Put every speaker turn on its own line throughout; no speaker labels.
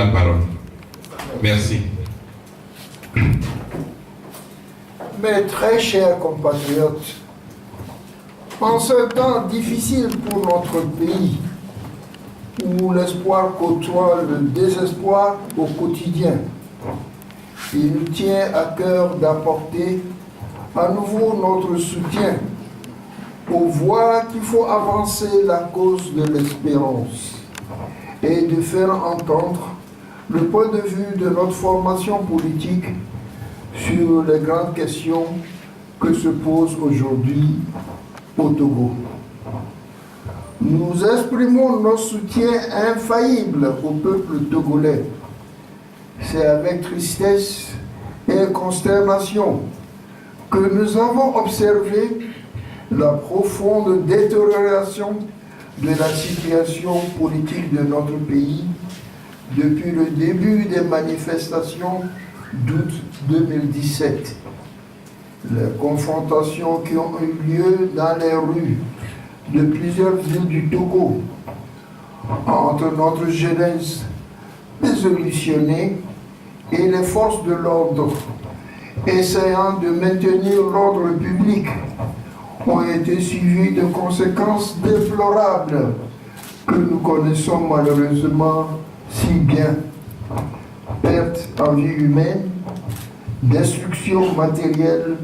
la parole. Merci.
Mes très chers compatriotes, en ce temps difficile pour notre pays, où l'espoir côtoie le désespoir au quotidien, il nous tient à cœur d'apporter à nouveau notre soutien aux voix qu'il faut avancer la cause de l'espérance et de faire entendre le point de vue de notre formation politique sur les grandes questions que se posent aujourd'hui au Togo. Nous exprimons notre soutien infaillible au peuple togolais. C'est avec tristesse et consternation que nous avons observé la profonde détérioration de la situation politique de notre pays depuis le début des manifestations d'août 2017. Les confrontations qui ont eu lieu dans les rues de plusieurs villes du Togo entre notre jeunesse désolutionnée et les forces de l'ordre essayant de maintenir l'ordre public ont été suivies de conséquences déplorables que nous connaissons malheureusement si bien. Perte en vie humaine, destruction matérielle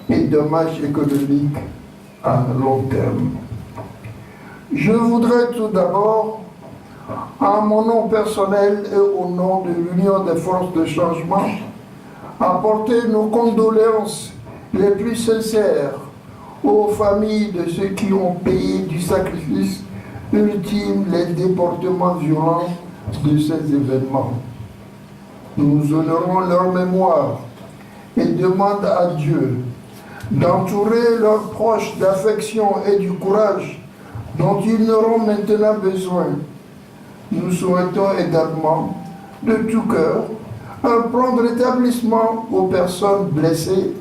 et dommages économiques à long terme. Je voudrais tout d'abord, en mon nom personnel et au nom de l'Union des forces de changement, apporter nos condoléances les plus sincères aux familles de ceux qui ont payé du sacrifice ultime les déportements violents de ces événements. Nous honorons leur mémoire et demandons à Dieu d'entourer leurs proches d'affection et du courage dont ils n'auront maintenant besoin. Nous souhaitons également de tout cœur un prompt rétablissement aux personnes blessées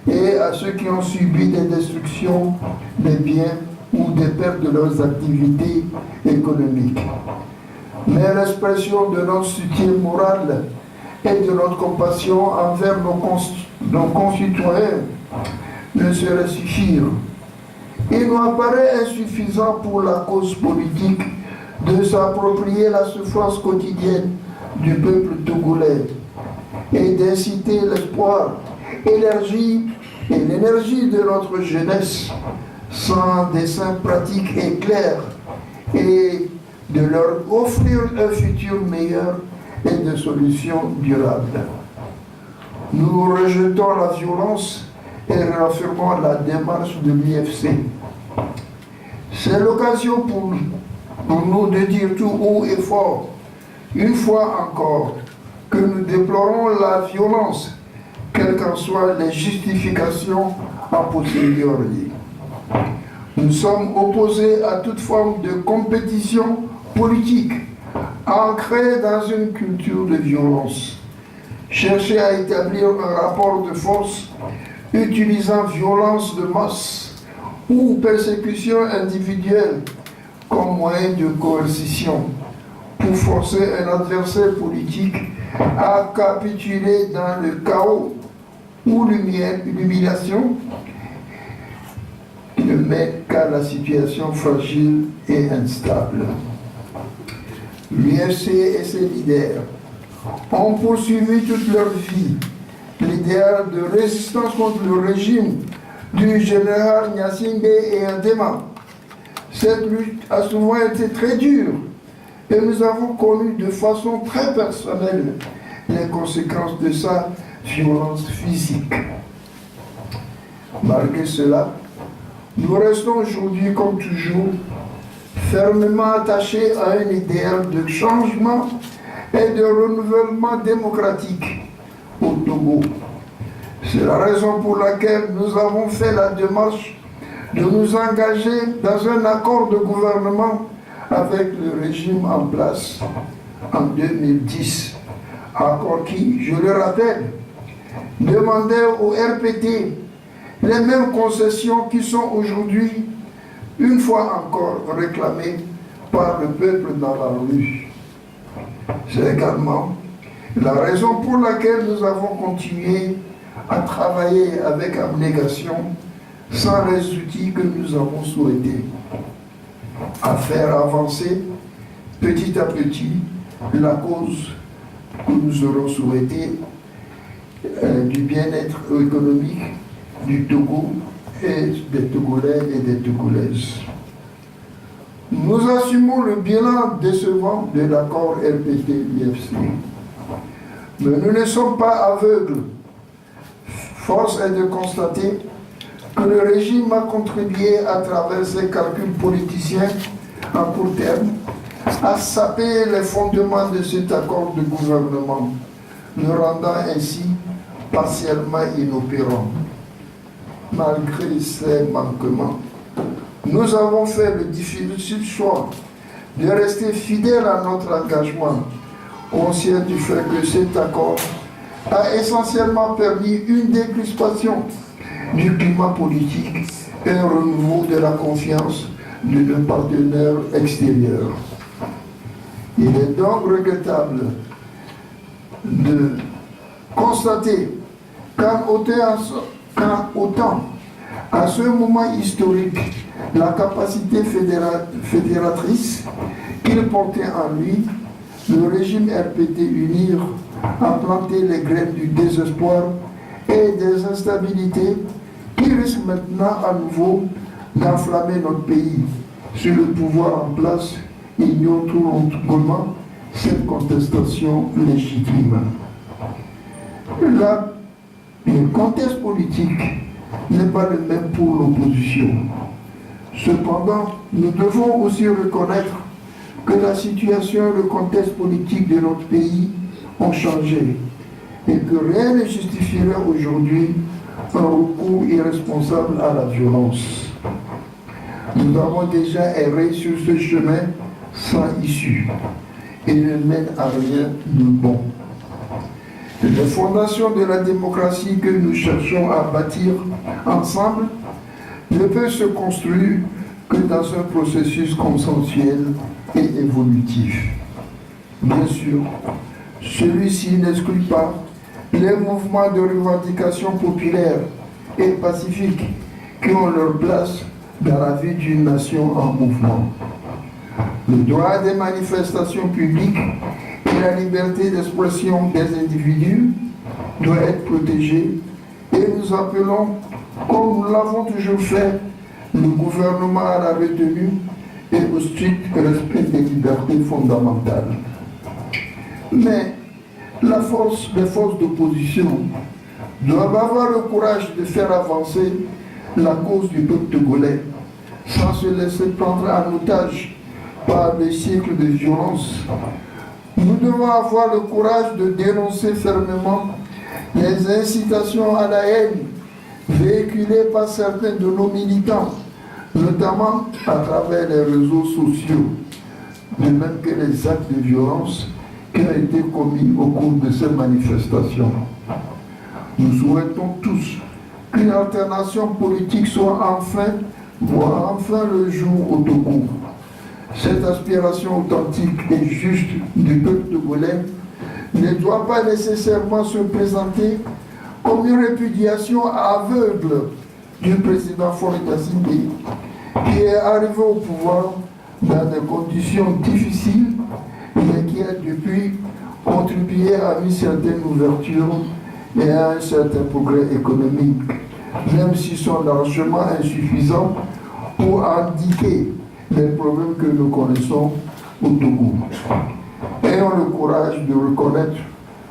et à ceux qui ont subi des destructions des biens ou des pertes de leurs activités économiques. Mais l'expression de notre soutien moral et de notre compassion envers nos concitoyens ne saurait suffire. Il nous apparaît insuffisant pour la cause politique de s'approprier la souffrance quotidienne du peuple togolais et d'inciter l'espoir et l'énergie de notre jeunesse sans dessein pratique et clair et de leur offrir un futur meilleur et des solutions durables. Nous rejetons la violence et réaffirmons la démarche de l'UFC. C'est l'occasion pour nous de dire tout haut et fort, une fois encore, que nous déplorons la violence, quelles qu'en soient les justifications a posteriori. Nous sommes opposés à toute forme de compétition politique ancrée dans une culture de violence. Chercher à établir un rapport de force utilisant violence de masse ou persécution individuelle comme moyen de coercition pour forcer un adversaire politique à capituler dans le chaos ou l'humiliation ne mène qu'à la situation fragile et instable. L'UFC et ses leaders ont poursuivi toute leur vie l'idéal de résistance contre le régime du général Gnassingbé et Ndema. Cette lutte a souvent été très dure et nous avons connu de façon très personnelle les conséquences de sa violence physique. Malgré cela, nous restons aujourd'hui, comme toujours, fermement attachés à un idéal de changement et de renouvellement démocratique au Togo. C'est la raison pour laquelle nous avons fait la démarche de nous engager dans un accord de gouvernement avec le régime en place en 2010. Accord qui, je le rappelle, demandait au RPT les mêmes concessions qui sont aujourd'hui, une fois encore, réclamées par le peuple dans la rue. C'est également la raison pour laquelle nous avons continué à travailler avec abnégation sans les outils que nous avons souhaité, à faire avancer petit à petit la cause que nous aurons souhaité du bien-être économique du Togo et des Togolais et des Togolaises. Nous assumons le bilan décevant de l'accord RPT-IFC. Mais nous ne sommes pas aveugles. Force est de constater que le régime a contribué à travers ses calculs politiciens à court terme à saper les fondements de cet accord de gouvernement, le rendant ainsi partiellement inopérant. Malgré ces manquements, nous avons fait le difficile choix de rester fidèles à notre engagement, conscients du fait que cet accord a essentiellement permis une décrispation du climat politique et un renouveau de la confiance de nos partenaires extérieurs. Il est donc regrettable de constater qu'en autant, à ce moment historique, la capacité fédératrice qu'il portait en lui, le régime RPT-UNIR a planté les graines du désespoir et des instabilités qui risquent maintenant à nouveau d'enflammer notre pays. Sur le pouvoir en place, ignore tout longuement cette contestation légitime. Le contexte politique n'est pas le même pour l'opposition. Cependant, nous devons aussi reconnaître que la situation et le contexte politique de notre pays ont changé et que rien ne justifierait aujourd'hui un recours irresponsable à la violence. Nous avons déjà erré sur ce chemin sans issue et ne mène à rien de bon. Les fondations de la démocratie que nous cherchons à bâtir ensemble ne peuvent se construire que dans un processus consensuel et évolutif. Bien sûr, celui-ci n'exclut pas les mouvements de revendication populaire et pacifique qui ont leur place dans la vie d'une nation en mouvement. Le droit des manifestations publiques et la liberté d'expression des individus doit être protégée et nous appelons, comme nous l'avons toujours fait, le gouvernement à la retenue et au strict respect des libertés fondamentales. Mais les forces d'opposition doivent avoir le courage de faire avancer la cause du peuple togolais sans se laisser prendre en otage par des siècles de violence. Nous devons avoir le courage de dénoncer fermement les incitations à la haine véhiculées par certains de nos militants, notamment à travers les réseaux sociaux, de même que les actes de violence qui ont été commis au cours de ces manifestations. Nous souhaitons tous qu'une alternation politique soit voit enfin le jour au Togo. Cette aspiration authentique et juste du peuple togolais ne doit pas nécessairement se présenter comme une répudiation aveugle du président Faure Gnassingbé, qui est arrivé au pouvoir dans des conditions difficiles, mais qui a depuis contribué à une certaine ouverture et à un certain progrès économique, même s'ils sont largement insuffisants pour indiquer les problèmes que nous connaissons au Togo. Ayons le courage de reconnaître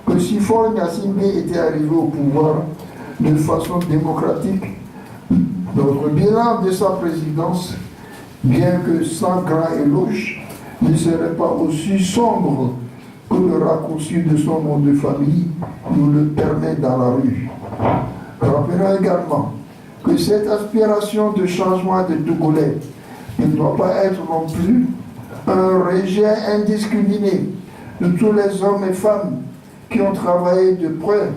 que si Faure Gnassingbé était arrivé au pouvoir de façon démocratique, notre bilan de sa présidence, bien que sans grand éloge, ne serait pas aussi sombre que le raccourci de son nom de famille nous le permet dans la rue. Rappelons également que cette aspiration de changement des Togolais ne doit pas être non plus un rejet indiscriminé de tous les hommes et femmes qui ont travaillé de près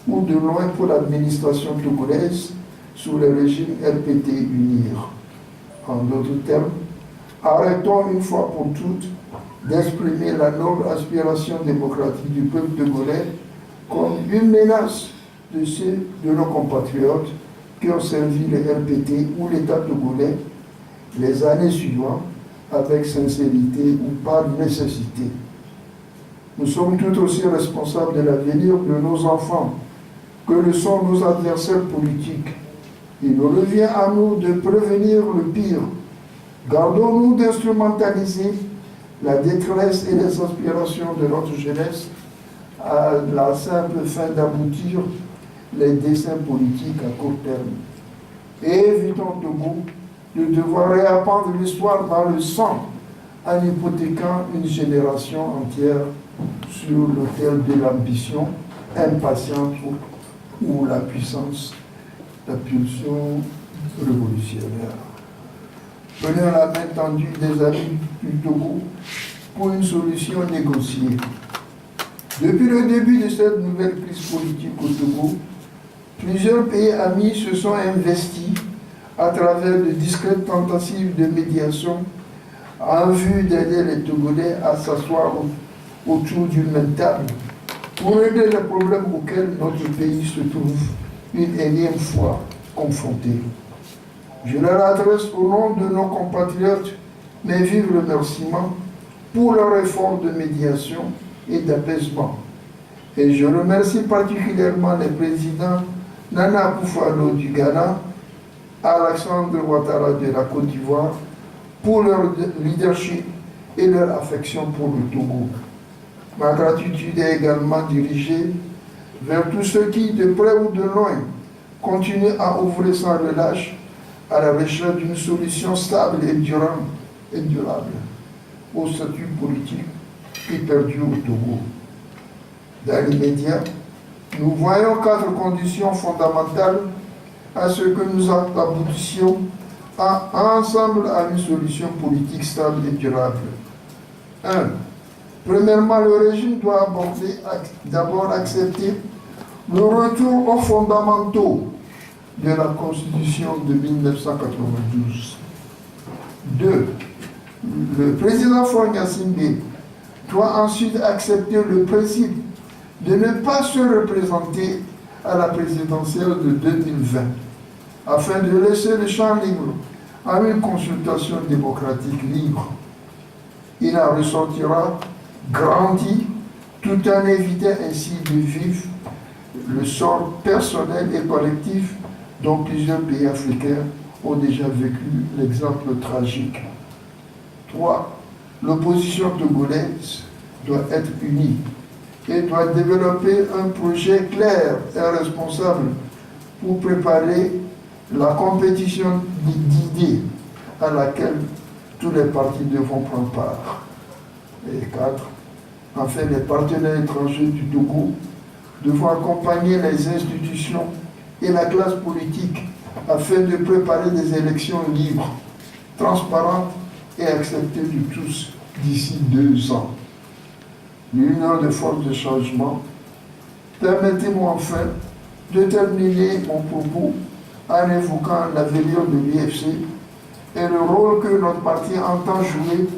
ou de loin pour l'administration togolaise sous le régime RPT-UNIR. En d'autres termes, arrêtons une fois pour toutes d'exprimer la noble aspiration démocratique du peuple togolais comme une menace de ceux de nos compatriotes qui ont servi le RPT ou l'État togolais les années suivantes avec sincérité ou par nécessité. Nous sommes tout aussi responsables de l'avenir de nos enfants que le sont nos adversaires politiques. Il nous revient à nous de prévenir le pire. Gardons-nous d'instrumentaliser la détresse et les aspirations de notre jeunesse à la simple fin d'aboutir les desseins politiques à court terme. Et évitons Togo de devoir réapprendre l'histoire dans le sang en hypothéquant une génération entière sur l'autel de l'ambition impatiente ou la puissance, la pulsion révolutionnaire. Prenons la main tendue des amis du Togo pour une solution négociée. Depuis le début de cette nouvelle crise politique au Togo, plusieurs pays amis se sont investis à travers de discrètes tentatives de médiation en vue d'aider les Togolais à s'asseoir autour d'une même table pour régler les problèmes auxquels notre pays se trouve une énième fois confronté. Je leur adresse au nom de nos compatriotes mes vifs remerciements pour leur effort de médiation et d'apaisement. Et je remercie particulièrement les présidents Nana Akufo-Addo du Ghana, Alassane Ouattara de la Côte d'Ivoire pour leur leadership et leur affection pour le Togo. Ma gratitude est également dirigée vers tous ceux qui, de près ou de loin, continuent à ouvrir sans relâche à la recherche d'une solution stable et durable au statut politique qui perdure au Togo. Dans l'immédiat, nous voyons 4 conditions fondamentales à ce que nous aboutissions ensemble à une solution politique stable et durable. 1. Premièrement, le régime doit d'abord accepter le retour aux fondamentaux de la Constitution de 1992. 2. Le président Faure Gnassingbé doit ensuite accepter le principe de ne pas se représenter à la présidentielle de 2020, afin de laisser le champ libre à une consultation démocratique libre. Il en ressortira grandi, tout en évitant ainsi de vivre le sort personnel et collectif dont plusieurs pays africains ont déjà vécu l'exemple tragique. 3. L'opposition togolaise doit être unie et doit développer un projet clair et responsable pour préparer la compétition d'idées à laquelle tous les partis devront prendre part. Et 4. Enfin, les partenaires étrangers du Togo devront accompagner les institutions et la classe politique afin de préparer des élections libres, transparentes et acceptées de tous d'ici 2 ans. L'union des forces de changement. Permettez-moi enfin de terminer mon propos en évoquant l'avenir de l'UFC et le rôle que notre parti entend jouer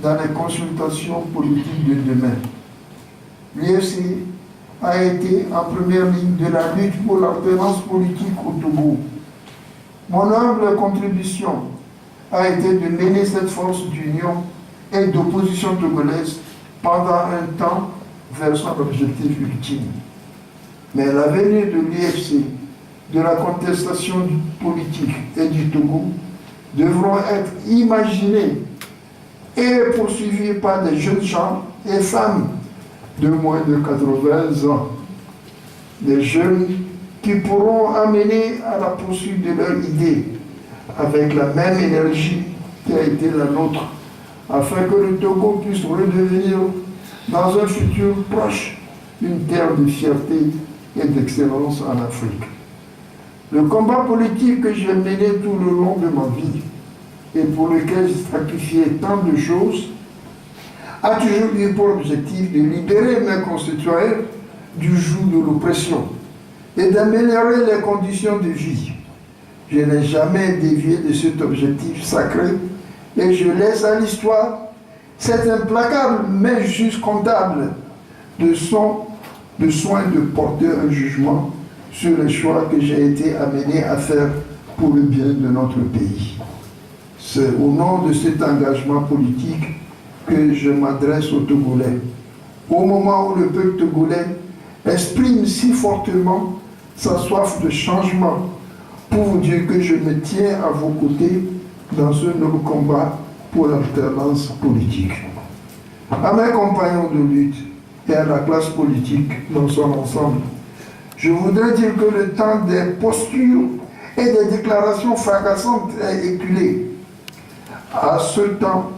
dans les consultations politiques de demain. L'UFC a été en première ligne de la lutte pour l'alternance politique au Togo. Mon humble contribution a été de mener cette force d'union et d'opposition togolaise pendant un temps vers son objectif ultime. Mais l'avenir de l'UFC, de la contestation politique et du Togo devront être imaginés et poursuivis par des jeunes gens et femmes de moins de 80 ans. Des jeunes qui pourront amener à la poursuite de leurs idées avec la même énergie qui a été la nôtre, afin que le Togo puisse redevenir, dans un futur proche, une terre de fierté et d'excellence en Afrique. Le combat politique que j'ai mené tout le long de ma vie et pour lequel j'ai sacrifié tant de choses a toujours eu pour objectif de libérer mes concitoyens du joug de l'oppression et d'améliorer les conditions de vie. Je n'ai jamais dévié de cet objectif sacré et je laisse à l'histoire cette implacable main juste comptable de soin de porter un jugement sur les choix que j'ai été amené à faire pour le bien de notre pays. C'est au nom de cet engagement politique que je m'adresse aux Togolais. Au moment où le peuple togolais exprime si fortement sa soif de changement, pour vous dire que je me tiens à vos côtés dans ce nouveau combat pour l'alternance politique. À mes compagnons de lutte et à la classe politique dans son ensemble, je voudrais dire que le temps des postures et des déclarations fracassantes est éculé. À ce temps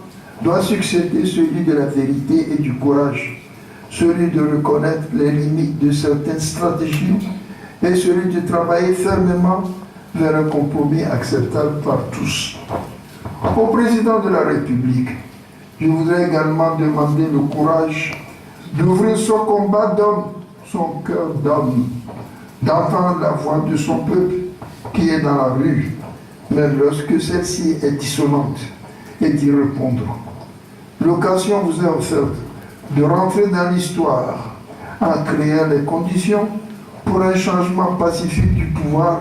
doit succéder celui de la vérité et du courage, celui de reconnaître les limites de certaines stratégies et celui de travailler fermement vers un compromis acceptable par tous. Au président de la République, je voudrais également demander le courage d'ouvrir son combat d'homme, son cœur d'homme, d'entendre la voix de son peuple qui est dans la rue, même lorsque celle-ci est dissonante, et d'y répondre. L'occasion vous est offerte de rentrer dans l'histoire en créant les conditions pour un changement pacifique du pouvoir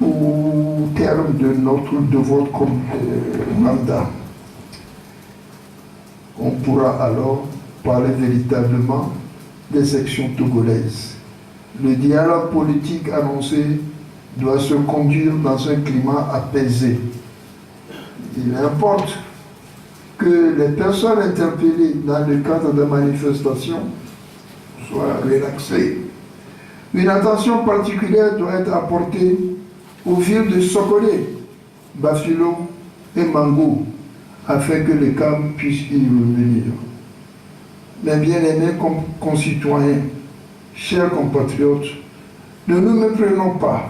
au terme de votre mandat. On pourra alors parler véritablement des sections togolaises. Le dialogue politique annoncé doit se conduire dans un climat apaisé. Il importe que les personnes interpellées dans le cadre de manifestations soient relaxées. Une attention particulière doit être apportée aux villes de Sokolé, Bafilo et Mango, afin que les calmes puissent y revenir. Mes bien-aimés concitoyens, chers compatriotes, ne nous méprenons pas.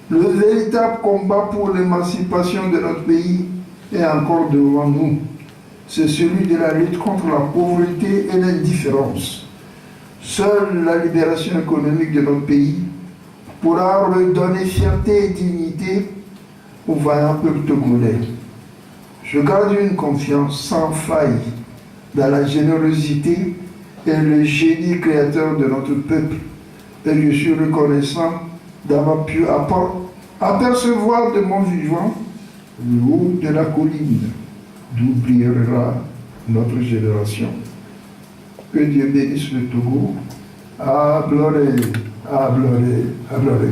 Le véritable combat pour l'émancipation de notre pays est encore devant nous. C'est celui de la lutte contre la pauvreté et l'indifférence. Seule la libération économique de notre pays pourra redonner fierté et dignité au vaillant peuple togolais. Je garde une confiance sans faille dans la générosité et le génie créateur de notre peuple, et je suis reconnaissant d'avoir pu apercevoir de mon vivant le haut de la colline d'où brillera notre génération. Que Dieu bénisse le Togo. À Bloré,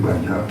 Banya.